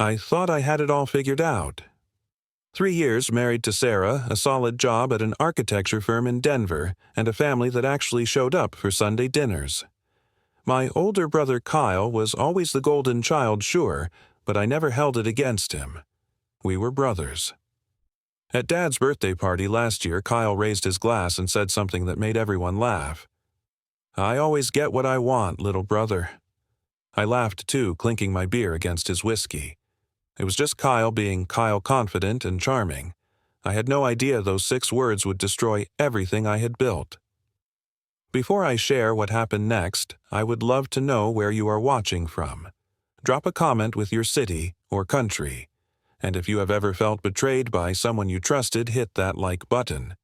I thought I had it all figured out. 3 years married to Sarah, a solid job at an architecture firm in Denver, and a family that actually showed up for Sunday dinners. My older brother Kyle was always the golden child, sure, but I never held it against him. We were brothers. At Dad's birthday party last year, Kyle raised his glass and said something that made everyone laugh. "I always get what I want, little brother." I laughed too, clinking my beer against his whiskey. It was just Kyle being Kyle confident and charming. I had no idea those 6 words would destroy everything I had built. Before I share what happened next, I would love to know where you are watching from. Drop a comment with your city or country. And if you have ever felt betrayed by someone you trusted, hit that like button.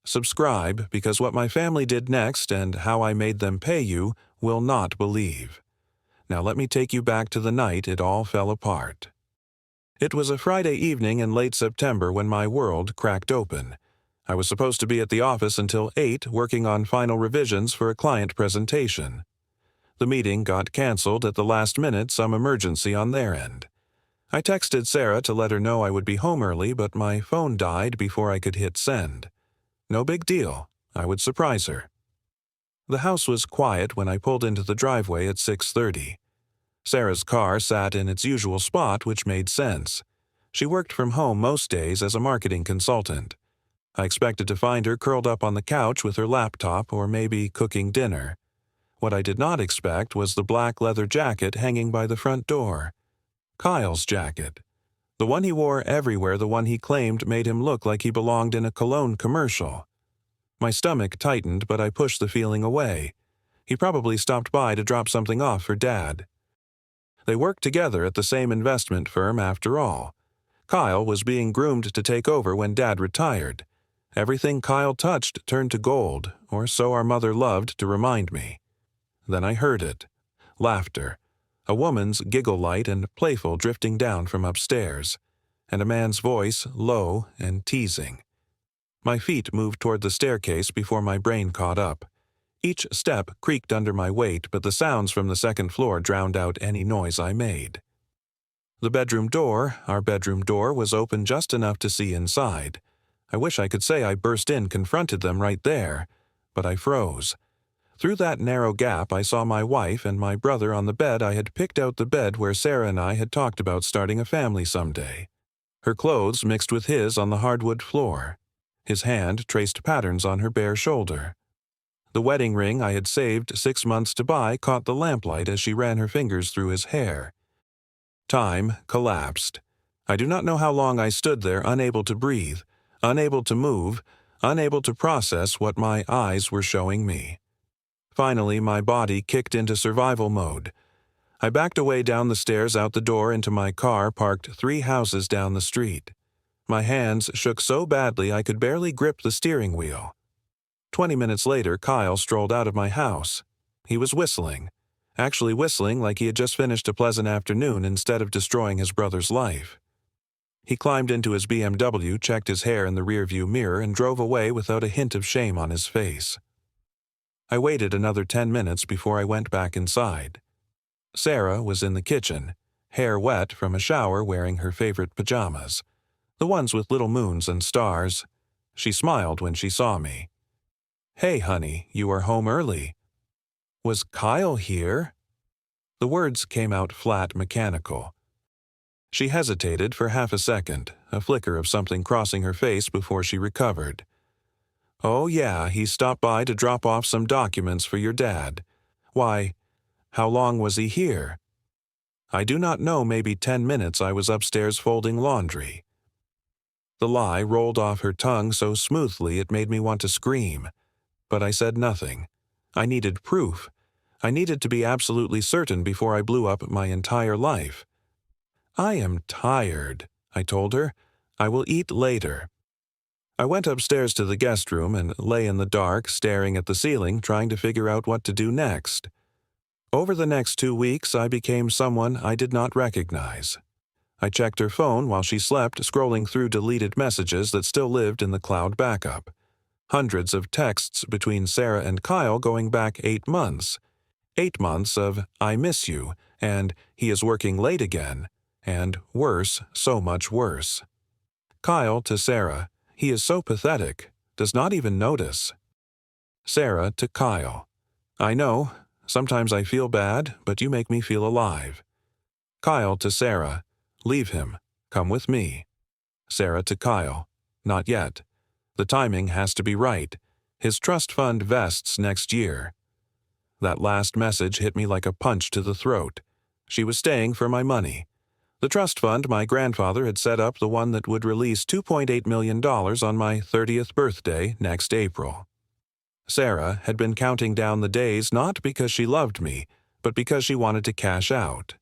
Subscribe, because what my family did next and how I made them pay you will not believe. Now let me take you back to the night it all fell apart. It was a Friday evening in late September when my world cracked open. I was supposed to be at the office until 8, working on final revisions for a client presentation. The meeting got canceled at the last minute, some emergency on their end. I texted Sarah to let her know I would be home early, but my phone died before I could hit send. No big deal. I would surprise her. The house was quiet when I pulled into the driveway at 6:30. Sarah's car sat in its usual spot, which made sense. She worked from home most days as a marketing consultant. I expected to find her curled up on the couch with her laptop or maybe cooking dinner. What I did not expect was the black leather jacket hanging by the front door. Kyle's jacket. The one he wore everywhere, the one he claimed made him look like he belonged in a cologne commercial. My stomach tightened, but I pushed the feeling away. He probably stopped by to drop something off for Dad. They worked together at the same investment firm after all. Kyle was being groomed to take over when Dad retired. Everything Kyle touched turned to gold, or so our mother loved to remind me. Then I heard it. Laughter. A woman's giggle light and playful drifting down from upstairs, and a man's voice low and teasing. My feet moved toward the staircase before my brain caught up. Each step creaked under my weight, but the sounds from the second floor drowned out any noise I made. The bedroom door, our bedroom door, was open just enough to see inside. I wish I could say I burst in, confronted them right there, but I froze. Through that narrow gap, I saw my wife and my brother on the bed. I had picked out the bed where Sarah and I had talked about starting a family someday. Her clothes mixed with his on the hardwood floor. His hand traced patterns on her bare shoulder. The wedding ring I had saved 6 months to buy caught the lamplight as she ran her fingers through his hair. Time collapsed. I do not know how long I stood there, unable to breathe, unable to move, unable to process what my eyes were showing me. Finally, my body kicked into survival mode. I backed away down the stairs out the door into my car parked 3 houses down the street. My hands shook so badly I could barely grip the steering wheel. 20 minutes later, Kyle strolled out of my house. He was whistling. Actually whistling like he had just finished a pleasant afternoon instead of destroying his brother's life. He climbed into his BMW, checked his hair in the rearview mirror, and drove away without a hint of shame on his face. I waited another 10 minutes before I went back inside. Sarah was in the kitchen, hair wet from a shower, wearing her favorite pajamas, the ones with little moons and stars. She smiled when she saw me. "Hey, honey, you are home early." Was Kyle here? The words came out flat, mechanical. She hesitated for half a second, a flicker of something crossing her face before she recovered. "Oh yeah, he stopped by to drop off some documents for your dad. Why, how long was he here?" "I do not know, maybe 10 minutes. I was upstairs folding laundry." The lie rolled off her tongue so smoothly it made me want to scream. But I said nothing. I needed proof. I needed to be absolutely certain before I blew up my entire life. "I am tired," I told her. "I will eat later." I went upstairs to the guest room and lay in the dark, staring at the ceiling, trying to figure out what to do next. Over the next 2 weeks, I became someone I did not recognize. I checked her phone while she slept, scrolling through deleted messages that still lived in the cloud backup. Hundreds of texts between Sarah and Kyle going back 8 months. 8 months of "I miss you" and "he is working late again." And worse, so much worse. Kyle to Sarah, he is so pathetic, does not even notice. Sarah to Kyle, I know, sometimes I feel bad, but you make me feel alive. Kyle to Sarah, leave him, come with me. Sarah to Kyle, not yet. The timing has to be right. His trust fund vests next year. That last message hit me like a punch to the throat. She was staying for my money. The trust fund my grandfather had set up, the one that would release $2.8 million on my 30th birthday next April. Sarah had been counting down the days not because she loved me, but because she wanted to cash out.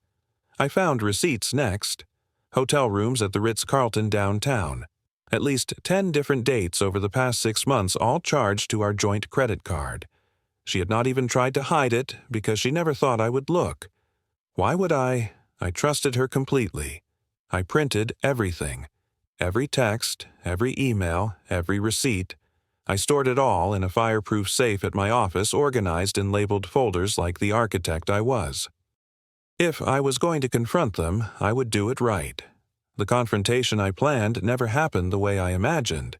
I found receipts next. Hotel rooms at the Ritz-Carlton downtown. At least 10 different dates over the past 6 months, all charged to our joint credit card. She had not even tried to hide it because she never thought I would look. Why would I? I trusted her completely. I printed everything. Every text, every email, every receipt. I stored it all in a fireproof safe at my office, organized in labeled folders like the architect I was. If I was going to confront them, I would do it right. The confrontation I planned never happened the way I imagined.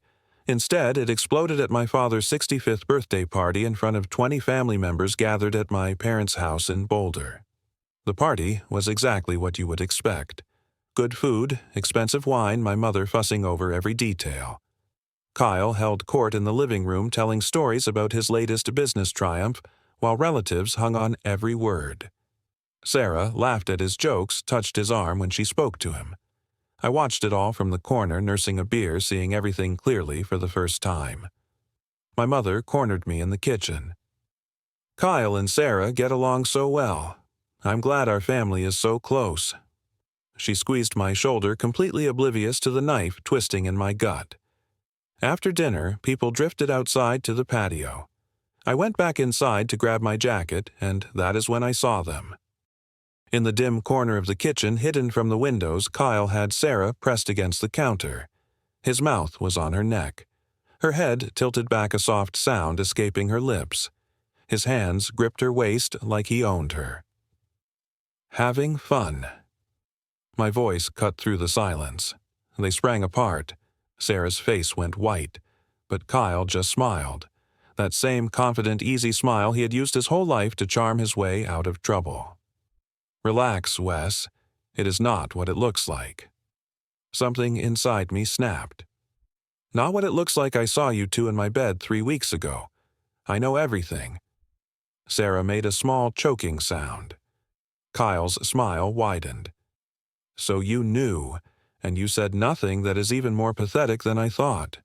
Instead, it exploded at my father's 65th birthday party in front of 20 family members gathered at my parents' house in Boulder. The party was exactly what you would expect. Good food, expensive wine, my mother fussing over every detail. Kyle held court in the living room telling stories about his latest business triumph, while relatives hung on every word. Sarah laughed at his jokes, touched his arm when she spoke to him. I watched it all from the corner, nursing a beer, seeing everything clearly for the first time. My mother cornered me in the kitchen. Kyle and Sarah get along so well. I'm glad our family is so close. She squeezed my shoulder, completely oblivious to the knife twisting in my gut. After dinner, people drifted outside to the patio. I went back inside to grab my jacket, and that is when I saw them. In the dim corner of the kitchen, hidden from the windows, Kyle had Sarah pressed against the counter. His mouth was on her neck. Her head tilted back, a soft sound escaping her lips. His hands gripped her waist like he owned her. Having fun. My voice cut through the silence. They sprang apart. Sarah's face went white, but Kyle just smiled. That same confident, easy smile he had used his whole life to charm his way out of trouble. Relax, Wes. It is not what it looks like. Something inside me snapped. Not what it looks like. I saw you two in my bed 3 weeks ago. I know everything. Sarah made a small choking sound. Kyle's smile widened. So you knew, and you said nothing that is even more pathetic than I thought.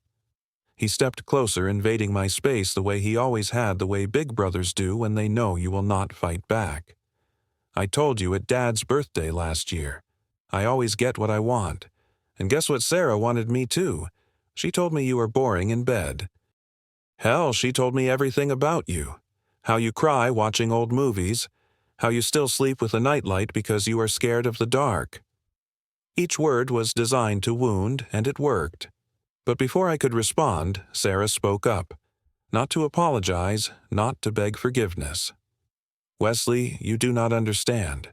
He stepped closer, invading my space the way he always had, the way big brothers do when they know you will not fight back. I told you at Dad's birthday last year. I always get what I want. And guess what Sarah wanted me too? She told me you were boring in bed. Hell, she told me everything about you. How you cry watching old movies. How you still sleep with a nightlight because you are scared of the dark. Each word was designed to wound, and it worked. But before I could respond, Sarah spoke up. Not to apologize, not to beg forgiveness. Wesley, you do not understand.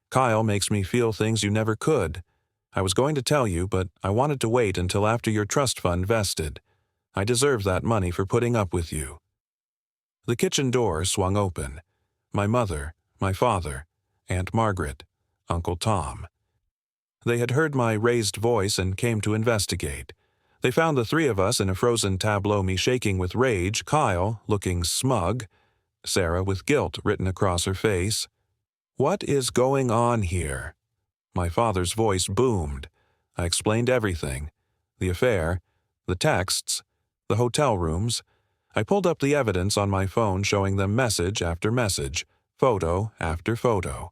Kyle makes me feel things you never could. I was going to tell you, but I wanted to wait until after your trust fund vested. I deserve that money for putting up with you. The kitchen door swung open. My mother, my father, Aunt Margaret, Uncle Tom. They had heard my raised voice and came to investigate. They found the three of us in a frozen tableau, me shaking with rage, Kyle looking smug, Sarah with guilt written across her face. What is going on here? My father's voice boomed. I explained everything. The affair, the texts, the hotel rooms. I pulled up the evidence on my phone, showing them message after message, photo after photo.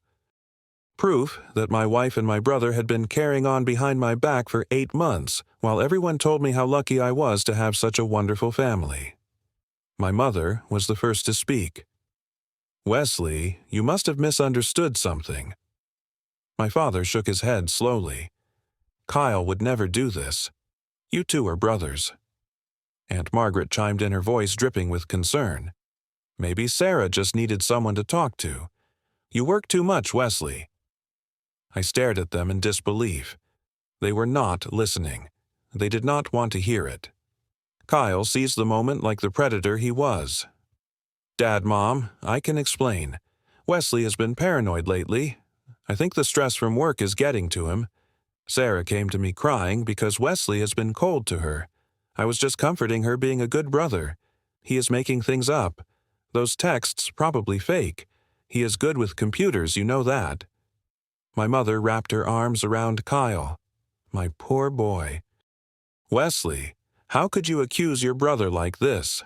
Proof that my wife and my brother had been carrying on behind my back for 8 months, while everyone told me how lucky I was to have such a wonderful family. My mother was the first to speak. Wesley, you must have misunderstood something. My father shook his head slowly. Kyle would never do this. You two are brothers. Aunt Margaret chimed in, her voice dripping with concern. Maybe Sarah just needed someone to talk to. You work too much, Wesley. I stared at them in disbelief. They were not listening. They did not want to hear it. Kyle seized the moment like the predator he was. "Dad, Mom, I can explain. Wesley has been paranoid lately. I think the stress from work is getting to him. Sarah came to me crying because Wesley has been cold to her. I was just comforting her, being a good brother. He is making things up. Those texts probably fake. He is good with computers, you know that." My mother wrapped her arms around Kyle. My poor boy. "Wesley, how could you accuse your brother like this?"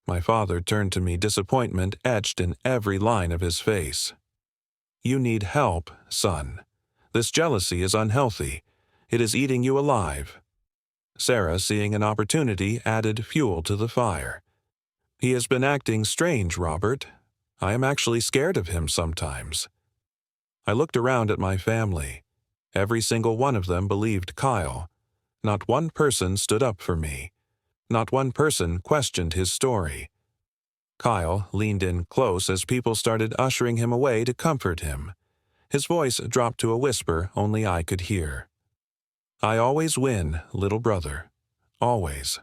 My father turned to me, disappointment etched in every line of his face. "You need help, son. This jealousy is unhealthy. It is eating you alive." Sarah, seeing an opportunity, added fuel to the fire. "He has been acting strange, Robert. I am actually scared of him sometimes." I looked around at my family. Every single one of them believed Kyle. Not one person stood up for me. Not one person questioned his story. Kyle leaned in close as people started ushering him away to comfort him. His voice dropped to a whisper only I could hear. "I always win, little brother. Always."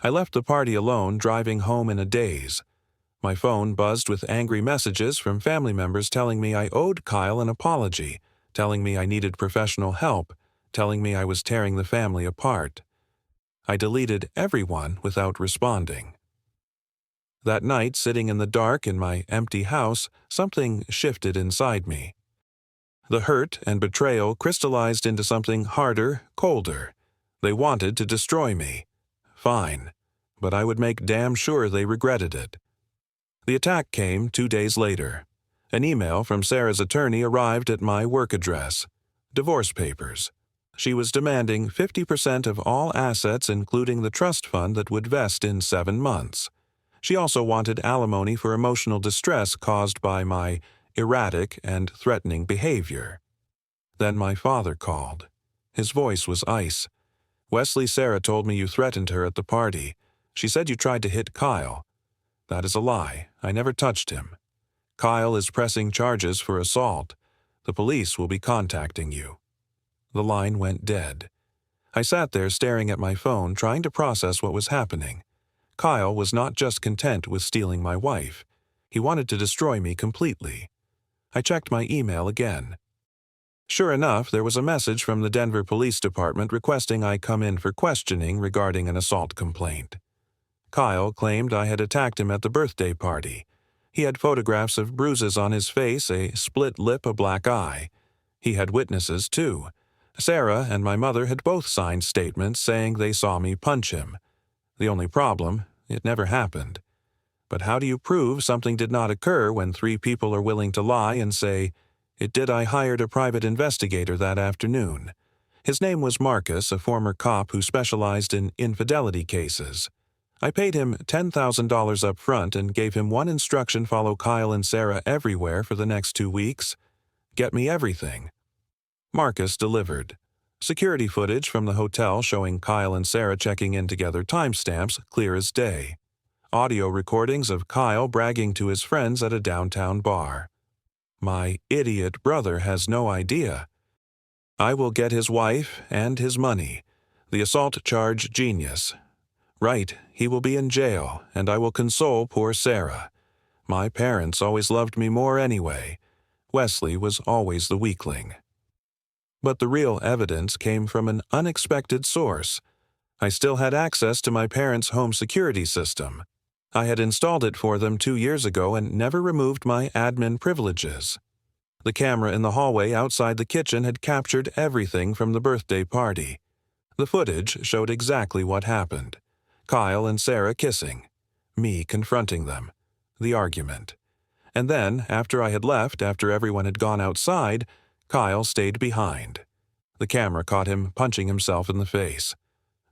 I left the party alone, driving home in a daze. My phone buzzed with angry messages from family members telling me I owed Kyle an apology, telling me I needed professional help, telling me I was tearing the family apart. I deleted everyone without responding. That night, sitting in the dark in my empty house, something shifted inside me. The hurt and betrayal crystallized into something harder, colder. They wanted to destroy me. Fine, but I would make damn sure they regretted it. The attack came 2 days later. An email from Sarah's attorney arrived at my work address. Divorce papers. She was demanding 50% of all assets, including the trust fund that would vest in 7 months. She also wanted alimony for emotional distress caused by my erratic and threatening behavior. Then my father called. His voice was ice. "Wesley, Sarah told me you threatened her at the party. She said you tried to hit Kyle." "That is a lie. I never touched him. Kyle is pressing charges for assault. The police will be contacting you." The line went dead. I sat there staring at my phone, trying to process what was happening. Kyle was not just content with stealing my wife. He wanted to destroy me completely. I checked my email again. Sure enough, there was a message from the Denver Police Department requesting I come in for questioning regarding an assault complaint. Kyle claimed I had attacked him at the birthday party. He had photographs of bruises on his face, a split lip, a black eye. He had witnesses, too. Sarah and my mother had both signed statements saying they saw me punch him. The only problem, it never happened. But how do you prove something did not occur when 3 people are willing to lie and say, "It did. I hired a private investigator that afternoon." His name was Marcus, a former cop who specialized in infidelity cases. I paid him $10,000 up front and gave him one instruction: follow Kyle and Sarah everywhere for the next 2 weeks. Get me everything. Marcus delivered. Security footage from the hotel showing Kyle and Sarah checking in together, timestamps clear as day. Audio recordings of Kyle bragging to his friends at a downtown bar. My idiot brother has no idea. I will get his wife and his money. The assault charge genius. Right, he will be in jail, and I will console poor Sarah. My parents always loved me more anyway. Wesley was always the weakling. But the real evidence came from an unexpected source. I still had access to my parents' home security system. I had installed it for them 2 years ago and never removed my admin privileges. The camera in the hallway outside the kitchen had captured everything from the birthday party. The footage showed exactly what happened. Kyle and Sarah kissing. Me confronting them. The argument. And then, after I had left, after everyone had gone outside, Kyle stayed behind. The camera caught him punching himself in the face.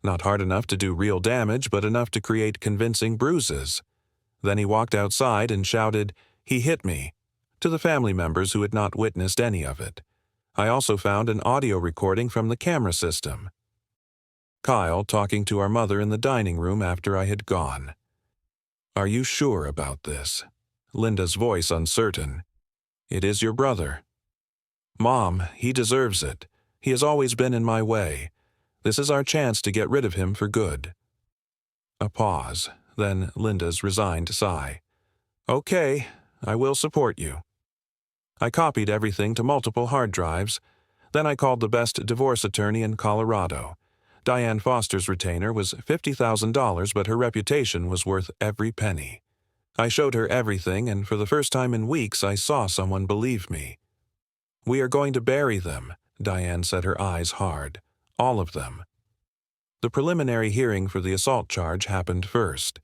Not hard enough to do real damage, but enough to create convincing bruises. Then he walked outside and shouted, "He hit me," to the family members who had not witnessed any of it. I also found an audio recording from the camera system. Kyle talking to our mother in the dining room after I had gone. "Are you sure about this?" Linda's voice uncertain. "It is your brother." "Mom, he deserves it. He has always been in my way. This is our chance to get rid of him for good." A pause, then Linda's resigned sigh. "Okay, I will support you." I copied everything to multiple hard drives. Then I called the best divorce attorney in Colorado. Diane Foster's retainer was $50,000, but her reputation was worth every penny. I showed her everything, and for the first time in weeks I saw someone believe me. "We are going to bury them," Diane said, her eyes hard. "All of them." The preliminary hearing for the assault charge happened first.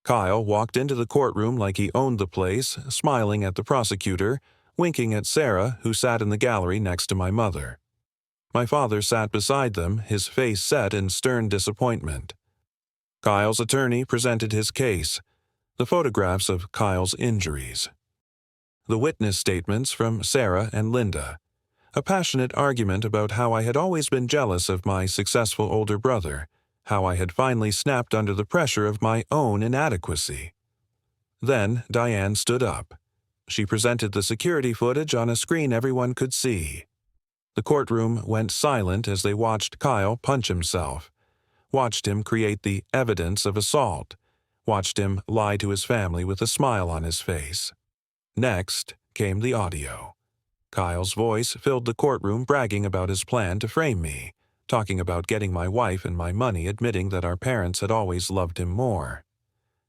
Kyle walked into the courtroom like he owned the place, smiling at the prosecutor, winking at Sarah, who sat in the gallery next to my mother. My father sat beside them, his face set in stern disappointment. Kyle's attorney presented his case, the photographs of Kyle's injuries, the witness statements from Sarah and Linda, a passionate argument about how I had always been jealous of my successful older brother, how I had finally snapped under the pressure of my own inadequacy. Then Diane stood up. She presented the security footage on a screen everyone could see. The courtroom went silent as they watched Kyle punch himself, watched him create the evidence of assault, watched him lie to his family with a smile on his face. Next came the audio. Kyle's voice filled the courtroom, bragging about his plan to frame me, talking about getting my wife and my money, admitting that our parents had always loved him more.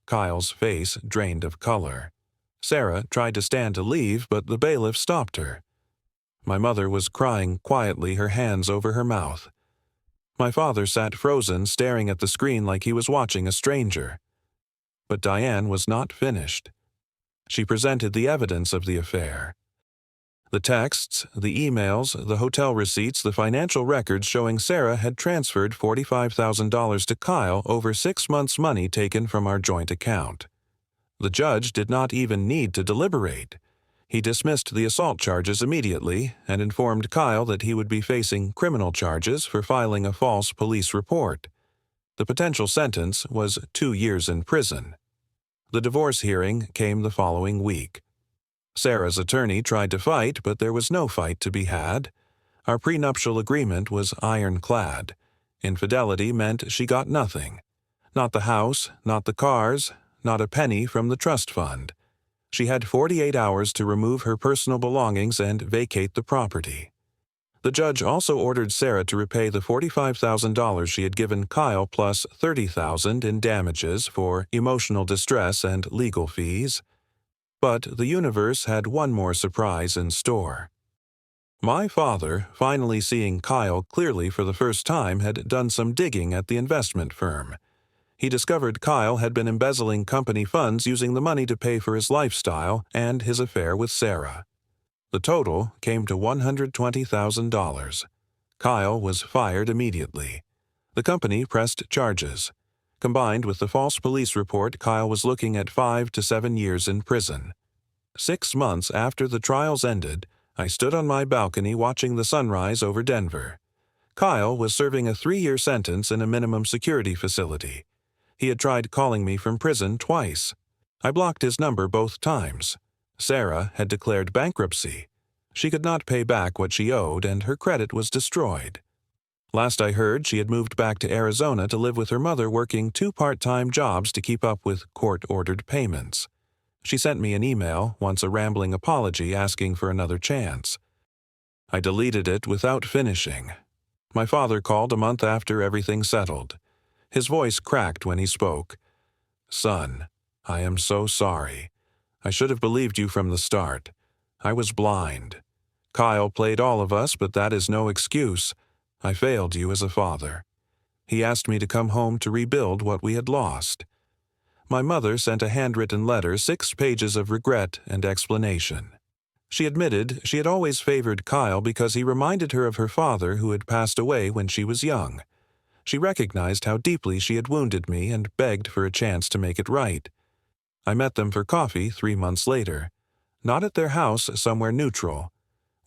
Kyle's face drained of color. Sarah tried to stand to leave, but the bailiff stopped her. My mother was crying quietly, her hands over her mouth. My father sat frozen, staring at the screen like he was watching a stranger. But Diane was not finished. She presented the evidence of the affair. The texts, the emails, the hotel receipts, the financial records showing Sarah had transferred $45,000 to Kyle over 6 months' money taken from our joint account. The judge did not even need to deliberate. He dismissed the assault charges immediately and informed Kyle that he would be facing criminal charges for filing a false police report. The potential sentence was 2 years in prison. The divorce hearing came the following week. Sarah's attorney tried to fight, but there was no fight to be had. Our prenuptial agreement was ironclad. Infidelity meant she got nothing. Not the house, not the cars, not a penny from the trust fund. She had 48 hours to remove her personal belongings and vacate the property. The judge also ordered Sarah to repay the $45,000 she had given Kyle plus $30,000 in damages for emotional distress and legal fees. But the universe had one more surprise in store. My father, finally seeing Kyle clearly for the first time, had done some digging at the investment firm. He discovered Kyle had been embezzling company funds, using the money to pay for his lifestyle and his affair with Sarah. The total came to $120,000. Kyle was fired immediately. The company pressed charges. Combined with the false police report, Kyle was looking at 5 to 7 years in prison. 6 months after the trials ended, I stood on my balcony watching the sunrise over Denver. Kyle was serving a 3-year sentence in a minimum security facility. He had tried calling me from prison twice. I blocked his number both times. Sarah had declared bankruptcy. She could not pay back what she owed, and her credit was destroyed. Last I heard, she had moved back to Arizona to live with her mother, working 2 part-time jobs to keep up with court-ordered payments. She sent me an email, once a rambling apology asking for another chance. I deleted it without finishing. My father called a month after everything settled. His voice cracked when he spoke. "Son, I am so sorry. I should have believed you from the start. I was blind. Kyle played all of us, but that is no excuse. I failed you as a father. He asked me to come home to rebuild what we had lost." My mother sent a handwritten letter, 6 pages of regret and explanation. She admitted she had always favored Kyle because he reminded her of her father, who had passed away when she was young. She recognized how deeply she had wounded me and begged for a chance to make it right. I met them for coffee 3 months later. Not at their house, somewhere neutral.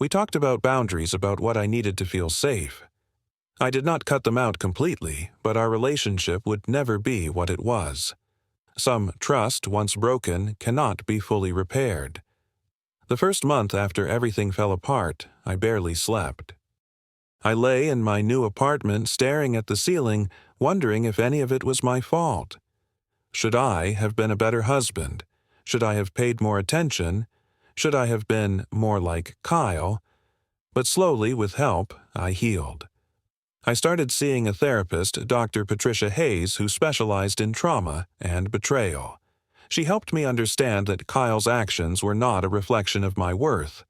We talked about boundaries, about what I needed to feel safe. I did not cut them out completely, but our relationship would never be what it was. Some trust, once broken, cannot be fully repaired. The first month after everything fell apart, I barely slept. I lay in my new apartment staring at the ceiling, wondering if any of it was my fault. Should I have been a better husband? Should I have paid more attention? Should I have been more like Kyle? But slowly, with help, I healed. I started seeing a therapist, Dr. Patricia Hayes, who specialized in trauma and betrayal. She helped me understand that Kyle's actions were not a reflection of my worth,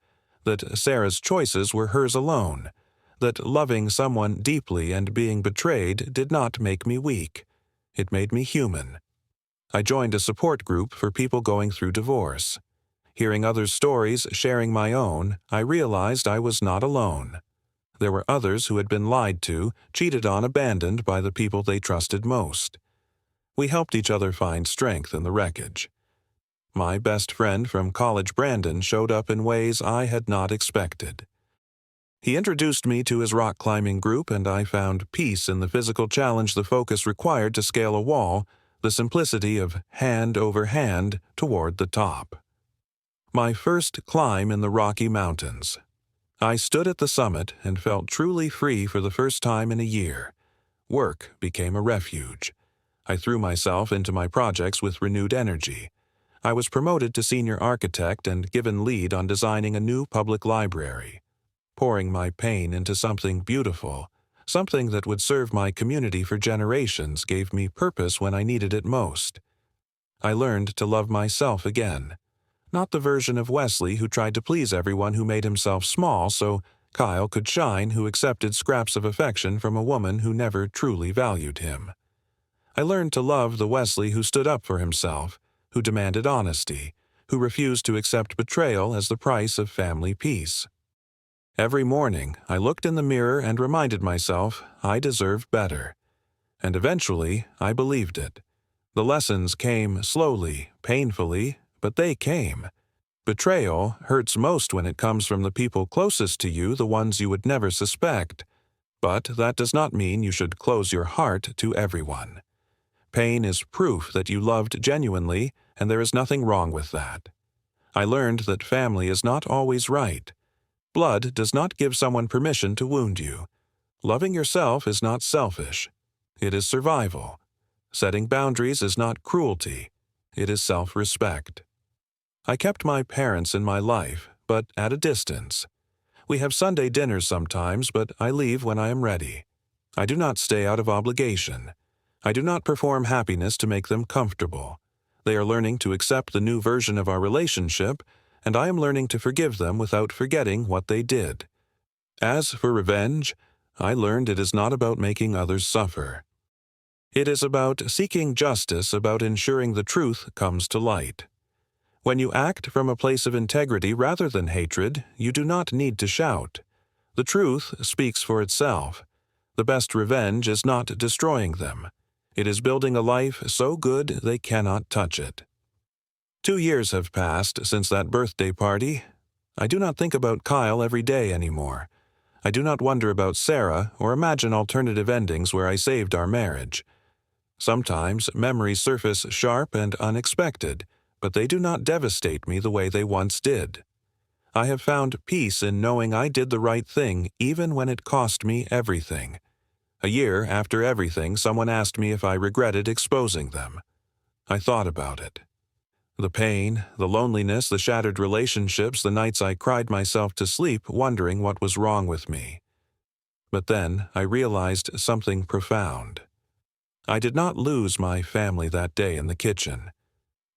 that Sarah's choices were hers alone, that loving someone deeply and being betrayed did not make me weak. It made me human. I joined a support group for people going through divorce. Hearing others' stories, sharing my own, I realized I was not alone. There were others who had been lied to, cheated on, abandoned by the people they trusted most. We helped each other find strength in the wreckage. My best friend from college, Brandon, showed up in ways I had not expected. He introduced me to his rock climbing group, and I found peace in the physical challenge the focus required to scale a wall, the simplicity of hand over hand toward the top. My first climb in the Rocky Mountains. I stood at the summit and felt truly free for the first time in a year. Work became a refuge. I threw myself into my projects with renewed energy. I was promoted to senior architect and given lead on designing a new public library. Pouring my pain into something beautiful, something that would serve my community for generations, gave me purpose when I needed it most. I learned to love myself again. Not the version of Wesley who tried to please everyone, who made himself small so Kyle could shine, who accepted scraps of affection from a woman who never truly valued him. I learned to love the Wesley who stood up for himself, who demanded honesty, who refused to accept betrayal as the price of family peace. Every morning, I looked in the mirror and reminded myself I deserved better. And eventually, I believed it. The lessons came slowly, painfully, but they came. Betrayal hurts most when it comes from the people closest to you, the ones you would never suspect. But that does not mean you should close your heart to everyone. Pain is proof that you loved genuinely, and there is nothing wrong with that. I learned that family is not always right. Blood does not give someone permission to wound you. Loving yourself is not selfish. It is survival. Setting boundaries is not cruelty. It is self-respect. I kept my parents in my life, but at a distance. We have Sunday dinners sometimes, but I leave when I am ready. I do not stay out of obligation. I do not perform happiness to make them comfortable. They are learning to accept the new version of our relationship, and I am learning to forgive them without forgetting what they did. As for revenge, I learned it is not about making others suffer. It is about seeking justice, about ensuring the truth comes to light. When you act from a place of integrity rather than hatred, you do not need to shout. The truth speaks for itself. The best revenge is not destroying them. It is building a life so good they cannot touch it. 2 years have passed since that birthday party. I do not think about Kyle every day anymore. I do not wonder about Sarah or imagine alternative endings where I saved our marriage. Sometimes memories surface sharp and unexpected, but they do not devastate me the way they once did. I have found peace in knowing I did the right thing even when it cost me everything. A year after everything, someone asked me if I regretted exposing them. I thought about it. The pain, the loneliness, the shattered relationships, the nights I cried myself to sleep wondering what was wrong with me. But then I realized something profound. I did not lose my family that day in the kitchen.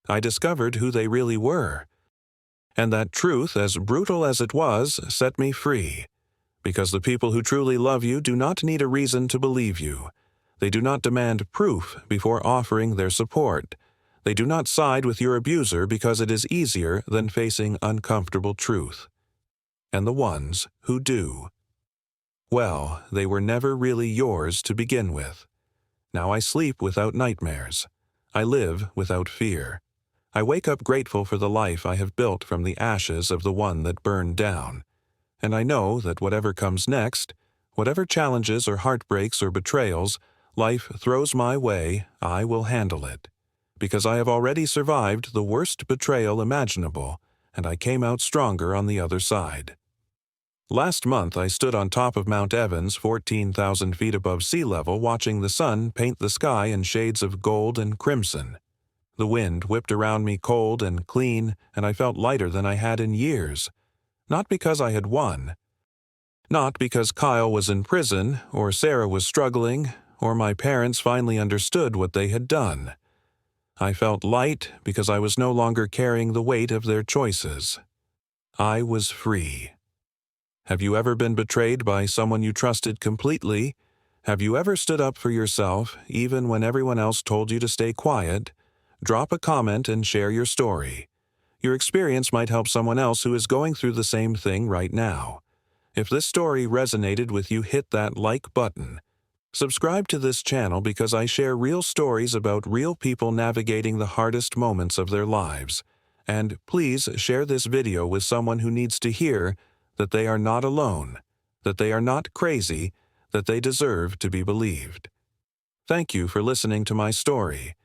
I discovered who they really were. And that truth, as brutal as it was, set me free. Because the people who truly love you do not need a reason to believe you. They do not demand proof before offering their support. They do not side with your abuser because it is easier than facing uncomfortable truth. And the ones who do, well, they were never really yours to begin with. Now I sleep without nightmares. I live without fear. I wake up grateful for the life I have built from the ashes of the one that burned down. And I know that whatever comes next, whatever challenges or heartbreaks or betrayals life throws my way, I will handle it. Because I have already survived the worst betrayal imaginable, and I came out stronger on the other side. Last month, I stood on top of Mount Evans, 14,000 feet above sea level, watching the sun paint the sky in shades of gold and crimson. The wind whipped around me cold and clean, and I felt lighter than I had in years. Not because I had won. Not because Kyle was in prison, or Sarah was struggling, or my parents finally understood what they had done. I felt light because I was no longer carrying the weight of their choices. I was free. Have you ever been betrayed by someone you trusted completely? Have you ever stood up for yourself, even when everyone else told you to stay quiet? Drop a comment and share your story. Your experience might help someone else who is going through the same thing right now. If this story resonated with you, hit that like button. Subscribe to this channel because I share real stories about real people navigating the hardest moments of their lives. And please share this video with someone who needs to hear that they are not alone, that they are not crazy, that they deserve to be believed. Thank you for listening to my story.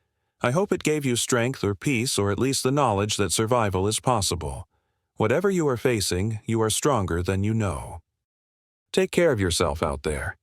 I hope it gave you strength or peace, or at least the knowledge that survival is possible. Whatever you are facing, you are stronger than you know. Take care of yourself out there.